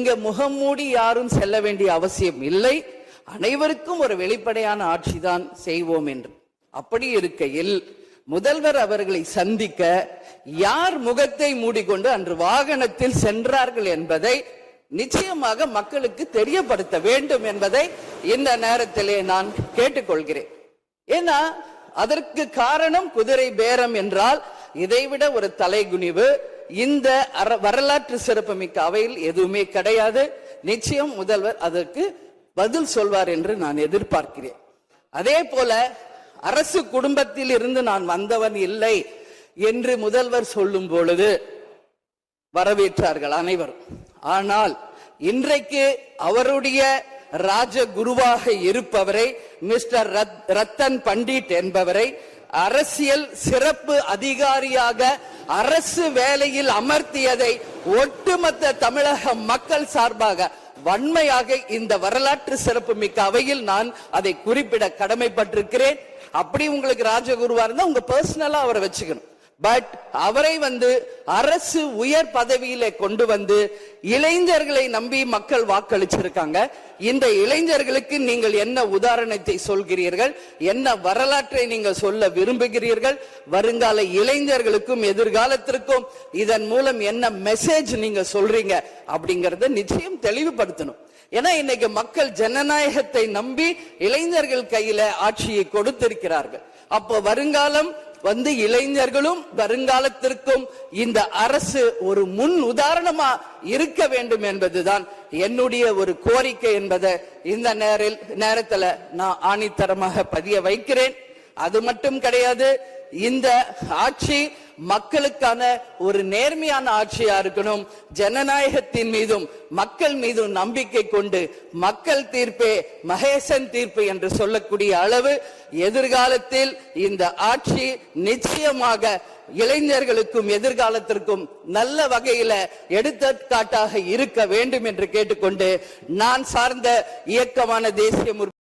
இங்க முகம் மூடி யாரும் செல்ல வேண்டிய அவசியம் இல்லை, அனைவருக்கும் ஒரு வெளிப்படையான ஆட்சி தான் செய்வோம் என்று. அப்படி இருக்கையில் முதல்வர் அவர்களை சந்திக்க யார் முகத்தை மூடிக்கொண்டு அன்று வாகனத்தில் சென்றார்கள் என்பதை நிச்சயமாக மக்களுக்கு தெரியப்படுத்த வேண்டும் என்பதை இந்த நேரத்திலே நான் கேட்டுக்கொள்கிறேன். ஏன்னா அதற்கு காரணம் குதிரை பேரம் என்றால் இதைவிட ஒரு தலைகுனிவு இந்த வரலாற்று சிறப்புமிக்க அவையில் எதுவுமே கிடையாது. நிச்சயம் முதல்வர் அதற்கு பதில் சொல்வார் என்று நான் எதிர்பார்க்கிறேன். அதே போல அரசு குடும்பத்தில் இருந்து நான் வந்தவன் இல்லை என்று முதல்வர் சொல்லும் பொழுது வரவேற்றார்கள் அனைவரும். ஆனால் இன்றைக்கு அவருடைய ராஜகுருவாக இருப்பவரை மிஸ்டர் ரத்தன் பண்டிட் என்பவரை அரசியல் சிறப்பு அதிகாரியாக அரசு வேலையில் அமர்த்தியதை ஒட்டுமொத்த தமிழக மக்கள் சார்பாக வன்மையாக இந்த வரலாற்று சிறப்பு மிக்க அவையில் நான் அதை குறிப்பிட கடமைப்பட்டிருக்கிறேன். அப்படி உங்களுக்கு ராஜகுருவா இருந்தா உங்க பர்சனலா அவரை வச்சுக்கணும். பட் அவரை அரசு உயர் பதவியில கொண்டு வந்து இளைஞர்களை நம்பி மக்கள் வாக்களிச்சிருக்காங்க. இந்த இளைஞர்களுக்கு நீங்கள் என்ன உதாரணத்தை சொல்கிறீர்கள், என்ன வரலாற்றை நீங்கள் சொல்ல விரும்புகிறீர்கள், வருங்கால இளைஞர்களுக்கும் எதிர்காலத்திற்கும் இதன் மூலம் என்ன மெசேஜ் நீங்க சொல்றீங்க அப்படிங்கறத நிச்சயம் தெளிவுபடுத்தணும். ஏன்னா இன்னைக்கு மக்கள் ஜனநாயகத்தை நம்பி இளைஞர்கள் கையில ஆட்சியை கொடுத்திருக்கிறார்கள். அப்போ வருங்காலம் இளைஞர்களும் வருங்காலத்திற்கும் இந்த அரசு ஒரு முன் உதாரணமா இருக்க வேண்டும் என்பதுதான் என்னுடைய ஒரு கோரிக்கை என்பதை இந்த நேரத்தில் நான் ஆணித்தரமாக பதிய வைக்கிறேன். அது மட்டும் கிடையாது, இந்த ஆட்சி மக்களுக்கான ஒரு நேர்மையான ஆட்சியா இருக்கணும். ஜனநாயகத்தின் மீதும் மக்கள் மீதும் நம்பிக்கை கொண்டு மக்கள் தீர்ப்பே மகேசன் தீர்ப்பு என்று சொல்லக்கூடிய அளவு எதிர்காலத்தில் இந்த ஆட்சி நிச்சயமாக இளைஞர்களுக்கும் எதிர்காலத்திற்கும் நல்ல வகையில எடுத்துக்காட்டாக இருக்க வேண்டும் என்று கேட்டுக்கொண்டு நான் சார்ந்த இயக்கமான தேசிய